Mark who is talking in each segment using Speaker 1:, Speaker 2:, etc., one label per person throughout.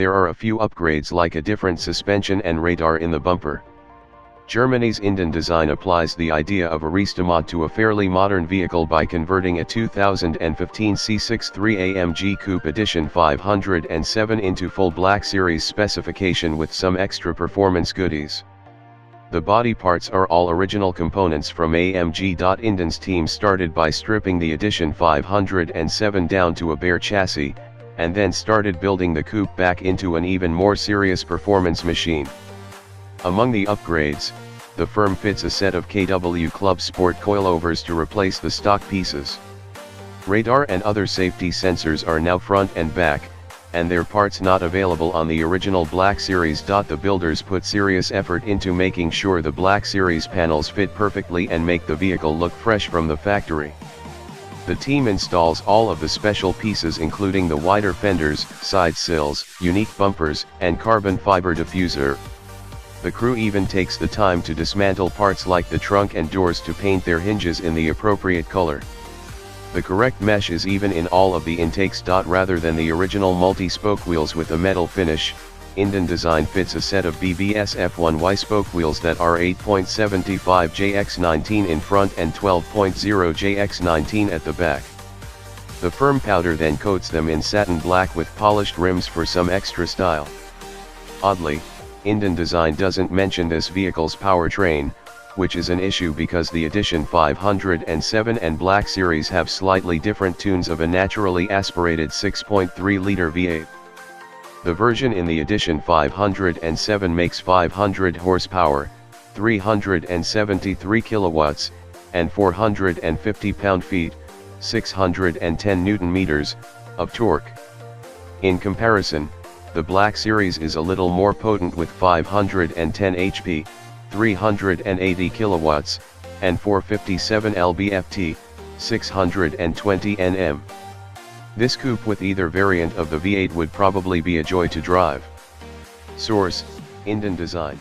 Speaker 1: There are a few upgrades like a different suspension and radar in the bumper. Germany's Inden design applies the idea of a Restomod to a fairly modern vehicle by converting a 2015 C63 AMG Coupe Edition 507 into full Black Series specification with some extra performance goodies. The body parts are all original components from AMG. Inden's team started by stripping the Edition 507 down to a bare chassis, and then started building the coupe back into an even more serious performance machine. Among the upgrades, the firm fits a set of KW Club Sport coilovers to replace the stock pieces. Radar and other safety sensors are now front and back, and their parts not available on the original Black Series. The builders put serious effort into making sure the Black Series panels fit perfectly and make the vehicle look fresh from the factory. The team installs all of the special pieces including the wider fenders, side sills, unique bumpers, and carbon fiber diffuser. The crew even takes the time to dismantle parts like the trunk and doors to paint their hinges in the appropriate color. The correct mesh is even in all of the intakes. Rather than the original multi-spoke wheels with a metal finish, Inden design fits a set of BBS F1Y spoke wheels that are 8.75 JX19 in front and 12.0 JX19 at the back. The firm powder then coats them in satin black with polished rims for some extra style. Oddly, Inden design doesn't mention this vehicle's powertrain, which is an issue because the Edition 507 and Black Series have slightly different tunes of a naturally aspirated 6.3-liter V8. The version in the Edition 507 makes 500 horsepower, 373 kilowatts, and 450 pound-feet, 610 Newton-meters, of torque. In comparison, the Black Series is a little more potent with 510 HP, 380 kilowatts, and 457 lb-ft, 620 Nm. This coupe with either variant of the V8 would probably be a joy to drive. Source: Inden Design.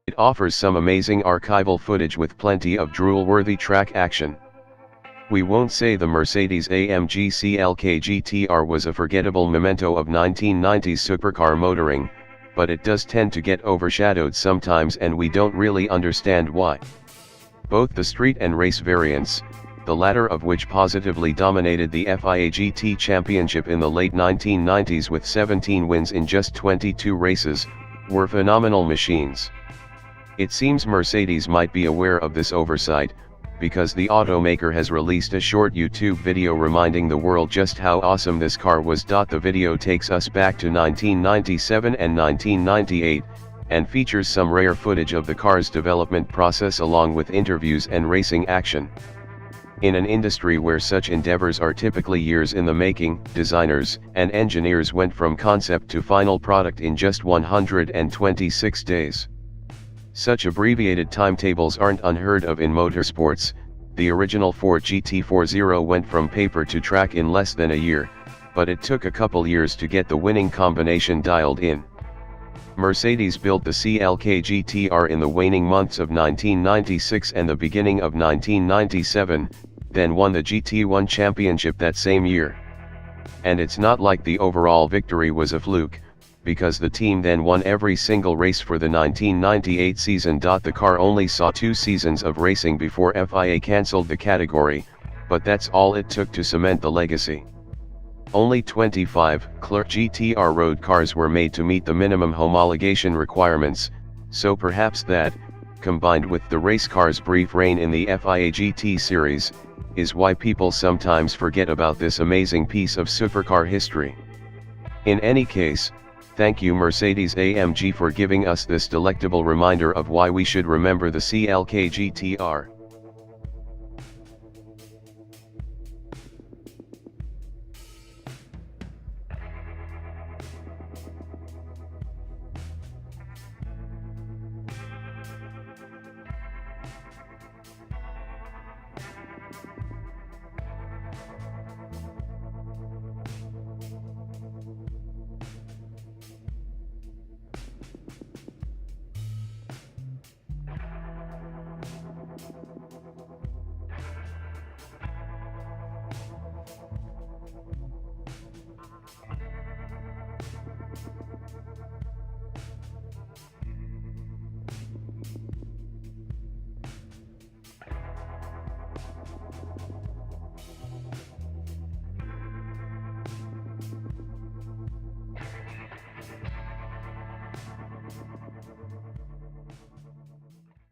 Speaker 1: It offers some amazing archival footage with plenty of drool-worthy track action. We won't say the Mercedes-AMG CLK GTR was a forgettable memento of 1990s supercar motoring, but it does tend to get overshadowed sometimes and we don't really understand why. Both the street and race variants, the latter of which positively dominated the FIA GT Championship in the late 1990s with 17 wins in just 22 races, were phenomenal machines. It seems Mercedes might be aware of this oversight, because the automaker has released a short YouTube video reminding the world just how awesome this car was. The video takes us back to 1997 and 1998, and features some rare footage of the car's development process along with interviews and racing action. In an industry where such endeavors are typically years in the making, designers and engineers went from concept to final product in just 126 days. Such abbreviated timetables aren't unheard of in motorsports. The original Ford GT40 went from paper to track in less than a year, but it took a couple years to get the winning combination dialed in. Mercedes built the CLK GTR in the waning months of 1996 and the beginning of 1997, then won the GT1 championship that same year. And it's not like the overall victory was a fluke, because the team then won every single race for the 1998 season. The car only saw 2 seasons of racing before FIA cancelled the category, but that's all it took to cement the legacy. Only 25 CLK GTR road cars were made to meet the minimum homologation requirements, so perhaps that, combined with the race car's brief reign in the FIA GT series, is why people sometimes forget about this amazing piece of supercar history. In any case, thank you Mercedes-AMG for giving us this delectable reminder of why we should remember the CLK GTR.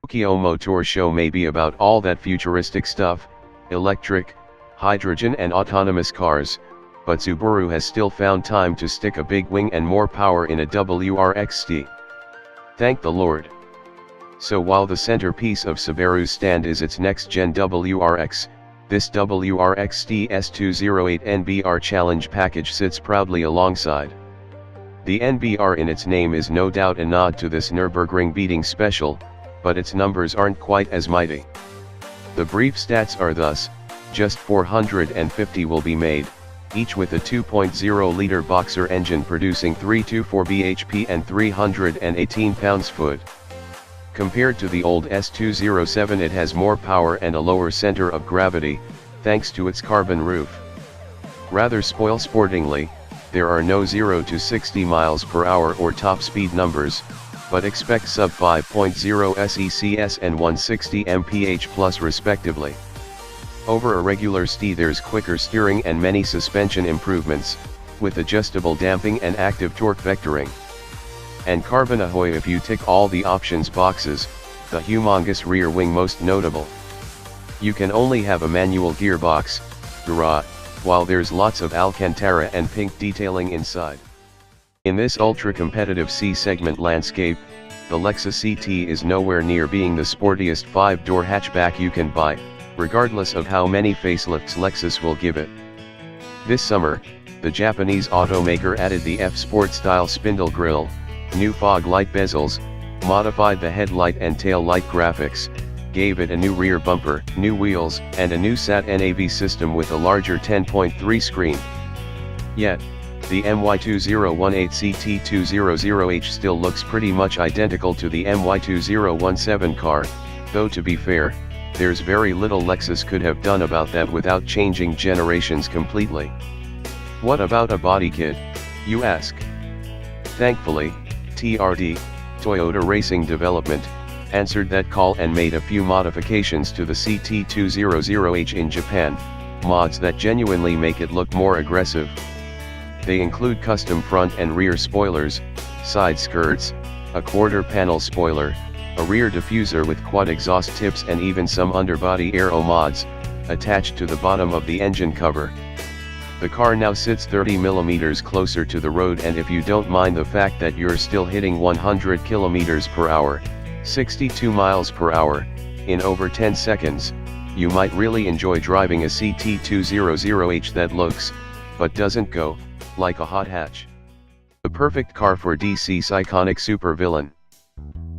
Speaker 1: Tokyo Motor Show may be about all that futuristic stuff, electric, hydrogen and autonomous cars, but Subaru has still found time to stick a big wing and more power in a WRX. Thank the Lord. So while the centerpiece of Subaru's stand is its next-gen WRX, this WRX S208 NBR Challenge package sits proudly alongside. The NBR in its name is no doubt a nod to this Nürburgring beating special, but its numbers aren't quite as mighty. The brief stats are thus: just 450 will be made, each with a 2.0-liter boxer engine producing 324 bhp and 318 pounds-foot. Compared to the old S207, it has more power and a lower center of gravity, thanks to its carbon roof. Rather spoil-sportingly, there are no 0 to 60 miles per hour or top speed numbers, but expect sub 5.0 SECS and 160 mph plus respectively. Over a regular ST there's quicker steering and many suspension improvements, with adjustable damping and active torque vectoring. And carbon ahoy if you tick all the options boxes, the humongous rear wing most notable. You can only have a manual gearbox, while there's lots of Alcantara and pink detailing inside. In this ultra-competitive C-segment landscape, the Lexus CT is nowhere near being the sportiest 5-door hatchback you can buy, regardless of how many facelifts Lexus will give it. This summer, the Japanese automaker added the F-Sport-style spindle grille, new fog light bezels, modified the headlight and tail light graphics, gave it a new rear bumper, new wheels, and a new sat-nav system with a larger 10.3 screen. Yet, the MY2018 CT200H still looks pretty much identical to the MY2017 car, though to be fair, there's very little Lexus could have done about that without changing generations completely. What about a body kit, you ask? Thankfully, TRD, Toyota Racing Development, answered that call and made a few modifications to the CT200H in Japan, mods that genuinely make it look more aggressive. They include custom front and rear spoilers, side skirts, a quarter panel spoiler, a rear diffuser with quad exhaust tips and even some underbody aero mods, attached to the bottom of the engine cover. The car now sits 30 mm closer to the road, and if you don't mind the fact that you're still hitting 100 km per hour, 62 miles per hour, in over 10 seconds, you might really enjoy driving a CT200H that looks, but doesn't go, like a hot hatch. The perfect car for DC's iconic supervillain.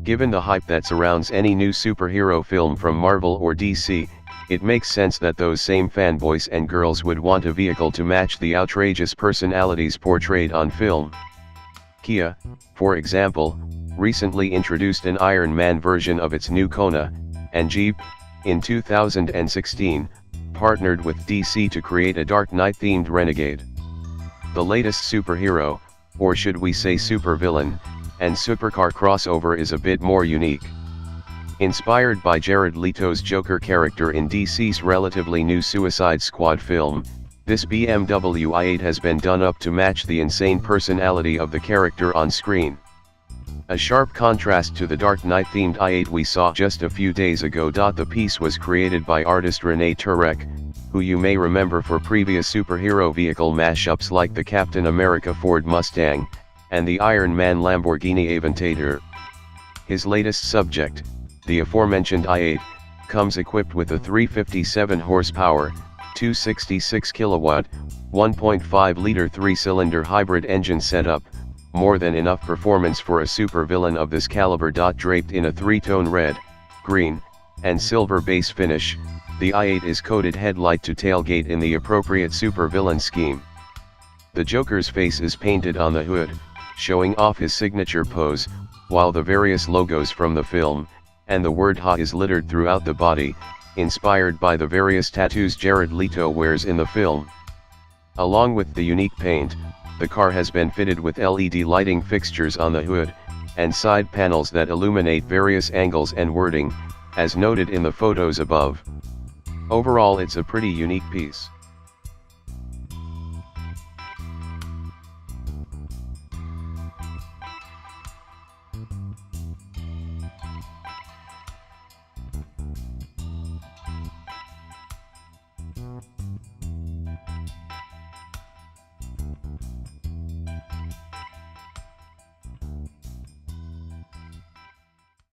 Speaker 1: Given the hype that surrounds any new superhero film from Marvel or DC, it makes sense that those same fanboys and girls would want a vehicle to match the outrageous personalities portrayed on film. Kia, for example, recently introduced an Iron Man version of its new Kona, and Jeep, in 2016, partnered with DC to create a Dark Knight-themed Renegade. The latest superhero, or should we say supervillain, and supercar crossover is a bit more unique. Inspired by Jared Leto's Joker character in DC's relatively new Suicide Squad film, this BMW i8 has been done up to match the insane personality of the character on screen. A sharp contrast to the Dark Knight-themed i8 we saw just a few days ago. The piece was created by artist René Turek, who you may remember for previous superhero vehicle mashups like the Captain America Ford Mustang, and the Iron Man Lamborghini Aventador. His latest subject, the aforementioned i8, comes equipped with a 357 horsepower, 266 kilowatt, 1.5-liter 3-cylinder hybrid engine setup, more than enough performance for a supervillain of this caliber. Draped in a three-tone red, green, and silver base finish, the i8 is coated headlight to tailgate in the appropriate supervillain scheme. The Joker's face is painted on the hood, showing off his signature pose, while the various logos from the film, and the word HA is littered throughout the body, inspired by the various tattoos Jared Leto wears in the film. Along with the unique paint, the car has been fitted with LED lighting fixtures on the hood, and side panels that illuminate various angles and wording, as noted in the photos above. Overall, it's a pretty unique piece.